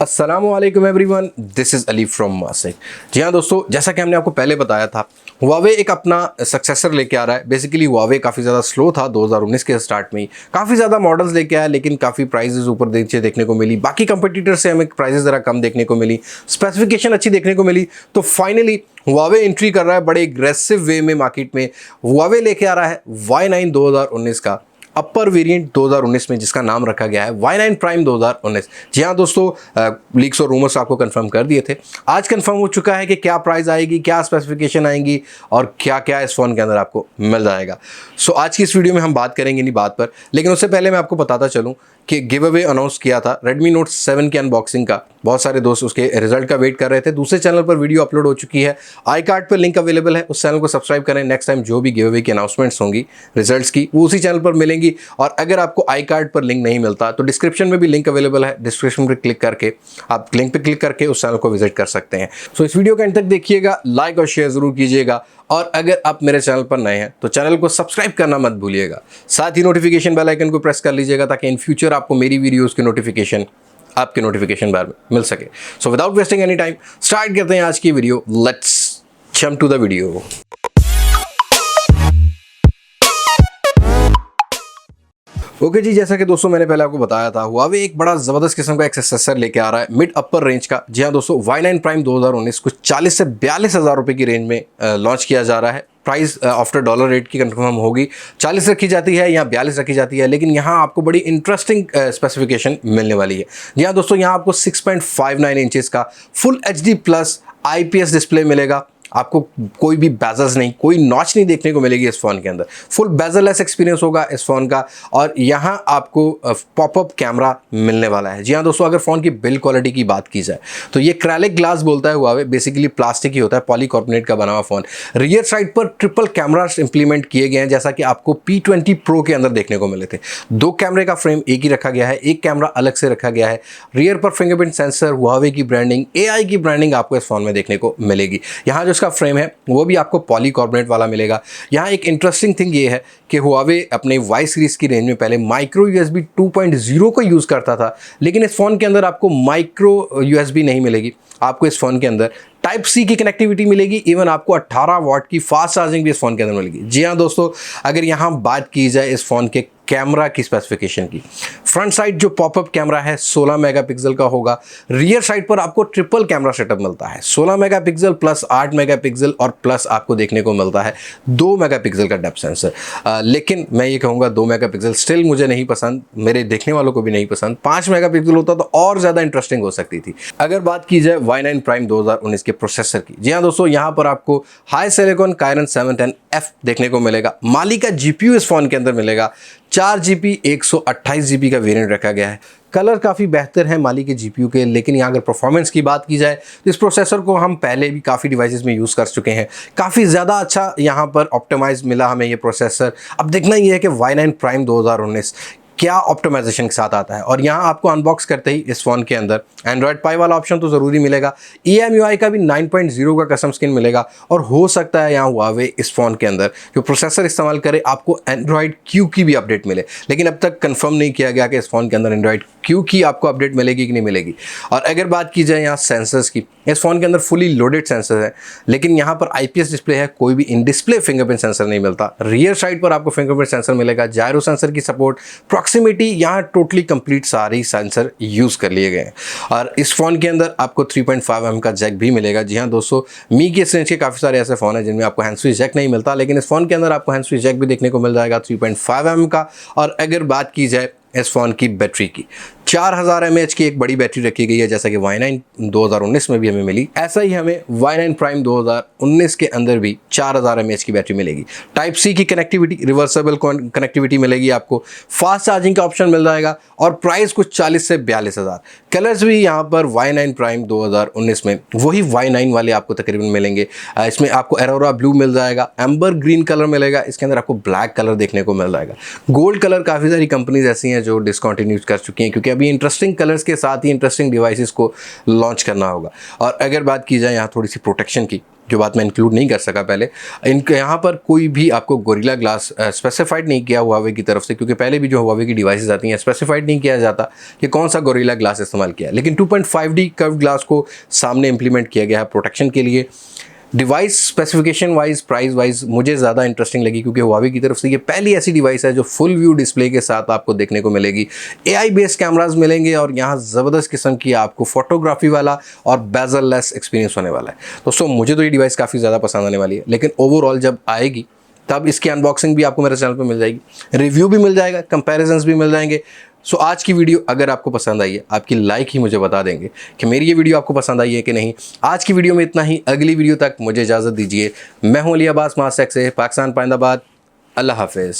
अस्सलामुअलैकुम everyone, this is Ali from मासिक। जी हाँ दोस्तों, जैसा कि हमने आपको पहले बताया था, हुआवे एक अपना सक्सेसर लेके आ रहा है। बेसिकली हुआवे काफ़ी ज़्यादा स्लो था 2019 के स्टार्ट में ही, काफ़ी ज़्यादा मॉडल्स लेके आया, लेकिन काफ़ी प्राइजेस ऊपर नीचे देखने को मिली। बाकी कंपटीटर से हमें प्राइजेस ज़रा कम देखने को मिली, स्पेसिफिकेशन अच्छी देखने को मिली। तो फाइनली हुआवे एंट्री कर रहा है बड़े एग्रेसिव वे में मार्केट में। हुआवे लेके आ रहा है Y9 2019 का अपर वेरिएंट 2019 में, जिसका नाम रखा गया है Y9 प्राइम 2019। जी हाँ दोस्तों, लीक्स और रूमर्स आपको कंफर्म कर दिए थे। आज कंफर्म हो चुका है कि क्या प्राइस आएगी, क्या स्पेसिफिकेशन आएंगी और क्या क्या इस फ़ोन के अंदर आपको मिल जाएगा। सो आज की इस वीडियो में हम बात करेंगे इन्हीं बात पर, लेकिन उससे पहले मैं आपको बताता चलूँ कि गिव अवे अनाउंस किया था Redmi Note 7 की अनबॉक्सिंग का। बहुत सारे दोस्त उसके रिजल्ट का वेट कर रहे थे। दूसरे चैनल पर वीडियो अपलोड हो चुकी है, आई कार्ड पर लिंक अवेलेबल है, उस चैनल को सब्सक्राइब करें। नेक्स्ट टाइम जो भी गिव अवे की अनाउंसमेंट्स होंगी रिजल्ट्स की, वो उसी चैनल पर मिलेंगी। और अगर आपको आई कार्ड पर लिंक नहीं मिलता तो डिस्क्रिप्शन में भी लिंक अवेलेबल है, डिस्क्रिप्शन पर क्लिक करके आप लिंक पर क्लिक करके उस चैनल को विजिट कर सकते हैं। सो इस वीडियो के एंड तक देखिएगा, लाइक और शेयर जरूर कीजिएगा। और अगर आप मेरे चैनल पर नए हैं तो चैनल को सब्सक्राइब करना मत भूलिएगा। साथ ही नोटिफिकेशन बेल आइकन को प्रेस कर लीजिएगा, ताकि इन फ्यूचर आपको मेरी वीडियोस की नोटिफिकेशन आपके नोटिफिकेशन बार में मिल सके। So without wasting any time start करते हैं आज की video. Let's jump to the video. Okay जी, जैसा कि दोस्तों मैंने पहले आपको बताया था, हुआवे एक बड़ा ज़बरदस्त किस्म का एक्सेसर लेके आ रहा है मिड अपर रेंज का। जी हाँ दोस्तों, Y9 प्राइम 2019 कुछ 40 से 42 हज़ार रुपये की रेंज में लॉन्च किया जा रहा है। प्राइस आफ्टर डॉलर रेट की कंफर्म होगी, 40 रखी जाती है या 42 रखी जाती है, लेकिन यहाँ आपको बड़ी इंटरेस्टिंग स्पेसिफिकेशन मिलने वाली है। जी हाँ दोस्तों, यहाँ आपको 6.59 इंचेस का full HD plus IPS display मिलेगा। आपको कोई भी बेजल्स नहीं, कोई नॉच नहीं देखने को मिलेगी इस फ़ोन के अंदर। फुल बेजललेस एक्सपीरियंस होगा इस फ़ोन का। और यहाँ आपको पॉपअप कैमरा मिलने वाला है। जी हाँ दोस्तों, अगर फ़ोन की बिल्ड क्वालिटी की बात की जाए तो ये एक्रेलिक ग्लास बोलता है हुआवे, बेसिकली प्लास्टिक ही होता है, पॉलीकार्बोनेट का बना हुआ फ़ोन। रियर साइड पर ट्रिपल कैमरास इंप्लीमेंट किए गए हैं, जैसा कि आपको P20 Pro के अंदर देखने को मिले थे। 2 कैमरे का फ्रेम एक ही रखा गया है, एक कैमरा अलग से रखा गया है। रियर पर फिंगरप्रिंट सेंसर, हुआवे की ब्रांडिंग, AI की ब्रांडिंग आपको इस फ़ोन में देखने को मिलेगी। यहाँ जो का फ्रेम है वो भी आपको पॉलीकार्बोनेट वाला मिलेगा। यहाँ एक इंटरेस्टिंग थिंग ये है कि हुआवे अपने Y सीरीज़ की रेंज में पहले माइक्रो USB 2.0 को यूज़ करता था, लेकिन इस फ़ोन के अंदर आपको माइक्रो USB नहीं मिलेगी। आपको इस फ़ोन के अंदर टाइप C की कनेक्टिविटी मिलेगी। इवन आपको 18 वाट की फास्ट चार्जिंग भी इस फ़ोन के अंदर मिलेगी। जी हाँ दोस्तों, अगर यहाँ बात की जाए इस फ़ोन के कैमरा की स्पेसिफिकेशन की, फ्रंट साइड जो पॉपअप कैमरा है 16 मेगापिक्सल का होगा। रियर साइड पर आपको ट्रिपल कैमरा सेटअप मिलता है, 16 मेगापिक्सल प्लस 8 मेगापिक्सल और प्लस आपको देखने को मिलता है 2 मेगापिक्सल का डेप्थ सेंसर। लेकिन मैं ये कहूँगा 2 मेगापिक्सल स्टिल मुझे नहीं पसंद, मेरे देखने वालों को भी नहीं पसंद। 5 मेगापिक्सल होता तो और ज़्यादा इंटरेस्टिंग हो सकती थी। अगर बात की जाए Y9 प्राइम 2019 के प्रोसेसर की, जी हाँ दोस्तों, यहाँ पर आपको हाई सिलिकॉन कायरन 710F देखने को मिलेगा। माली का GPU इस फ़ोन के अंदर मिलेगा। 4GB 128GB का वेरिएंट रखा गया है। कलर काफ़ी बेहतर है माली के GPU के, लेकिन यहाँ अगर परफॉर्मेंस की बात की जाए तो इस प्रोसेसर को हम पहले भी काफ़ी डिवाइसेस में यूज़ कर चुके हैं। काफ़ी ज़्यादा अच्छा यहाँ पर ऑप्टिमाइज मिला हमें ये प्रोसेसर। अब देखना ये है कि Y9 प्राइम 2019 क्या ऑप्टिमाइजेशन के साथ आता है। और यहाँ आपको अनबॉक्स करते ही इस फ़ोन के अंदर एंड्रॉयड पाई वाला ऑप्शन तो ज़रूरी मिलेगा। EMUI का भी 9.0 का कस्टम स्किन मिलेगा। और हो सकता है यहाँ हुआवे इस फ़ोन के अंदर जो प्रोसेसर इस्तेमाल करे आपको एंड्रॉयड Q की भी अपडेट मिले, लेकिन अब तक कंफर्म नहीं किया गया कि इस फ़ोन के अंदर एंड्रॉयड Q की आपको अपडेट मिलेगी कि नहीं मिलेगी। और अगर बात की जाए यहाँ सेंसर्स की, इस फ़ोन के अंदर फुली लोडेड सेंसर है, लेकिन यहाँ पर IPS डिस्प्ले है, कोई भी इन डिस्प्ले फिंगरप्रिंट सेंसर नहीं मिलता। रियर साइड पर आपको फिंगरप्रिंट सेंसर मिलेगा, जायरो सेंसर की सपोर्ट, प्रॉक्सिमिटी, यहाँ टोटली कंप्लीट सारे सेंसर यूज़ कर लिए गए हैं। और इस फ़ोन के अंदर आपको 3.5mm का जैक भी मिलेगा। जी हाँ दोस्तों, मी के रेंज के काफ़ी सारे ऐसे फ़ोन हैं जिनमें आपको हैंड्स फ्री जैक नहीं मिलता, लेकिन इस फ़ोन के अंदर आपको हैंड्स फ्री जैक भी देखने को मिल जाएगा 3.5mm का। और अगर बात की जाए इस फ़ोन की बैटरी की, 4000 mAh की एक बड़ी बैटरी रखी गई है, जैसा कि Y9 2019 में भी हमें मिली। ऐसा ही हमें Y9 प्राइम 2019 के अंदर भी 4000 mAh की बैटरी मिलेगी। टाइप C की कनेक्टिविटी, रिवर्सेबल कनेक्टिविटी मिलेगी आपको, फास्ट चार्जिंग का ऑप्शन मिल जाएगा। और प्राइस कुछ 40 से 42 हज़ार। कलर्स भी यहाँ पर Y9 प्राइम 2019 में वही Y9 वाले आपको तकरीबन मिलेंगे। इसमें आपको एरोरा ब्लू मिल जाएगा, एम्बर ग्रीन कलर मिलेगा, इसके अंदर आपको ब्लैक कलर देखने को मिल जाएगा। गोल्ड कलर काफ़ी सारी कंपनीज ऐसी हैं जो डिसकंटिन्यू कर चुकी हैं, क्योंकि अभी इंटरेस्टिंग कलर्स के साथ ही इंटरेस्टिंग डिवाइसेस को लॉन्च करना होगा। और अगर बात की जाए यहाँ थोड़ी सी प्रोटेक्शन की, जो बात मैं इंक्लूड नहीं कर सका पहले, इनके यहाँ पर कोई भी आपको गोरिल्ला ग्लास स्पेसिफाइड नहीं किया हुआवे की तरफ से, क्योंकि पहले भी जो हुआवे की डिवाइसेस आती हैं स्पेसिफाइड नहीं किया जाता कि कौन सा गोरिल्ला ग्लास इस्तेमाल किया है। लेकिन 2.5D कर्व ग्लास को सामने इंप्लीमेंट किया गया है प्रोटेक्शन के लिए। Device specification wise, price wise मुझे ज़्यादा इंटरेस्टिंग लगी, क्योंकि हुआवे की तरफ से ये पहली ऐसी डिवाइस है जो फुल व्यू डिस्प्ले के साथ आपको देखने को मिलेगी। AI बेस्ड कैमराज मिलेंगे और यहाँ ज़बरदस्त किस्म की आपको फोटोग्राफी वाला और बेजल लेस एक्सपीरियंस होने वाला है। दोस्तों मुझे तो ये डिवाइस काफ़ी ज़्यादा पसंद आने वाली है, लेकिन ओवरऑल जब आएगी तब इसकी अनबॉक्सिंग भी आपको मेरे चैनल पर मिल जाएगी, रिव्यू भी मिल जाएगा, कंपेरिजन्स भी मिल जाएंगे। सो आज की वीडियो अगर आपको पसंद आई है, आपकी लाइक ही मुझे बता देंगे कि मेरी ये वीडियो आपको पसंद आई है कि नहीं। आज की वीडियो में इतना ही, अगली वीडियो तक मुझे इजाज़त दीजिए। मैं हूं अली अब्बास मास्टेक से, पाकिस्तान पाइंदाबाद। अल्लाह हाफिज़।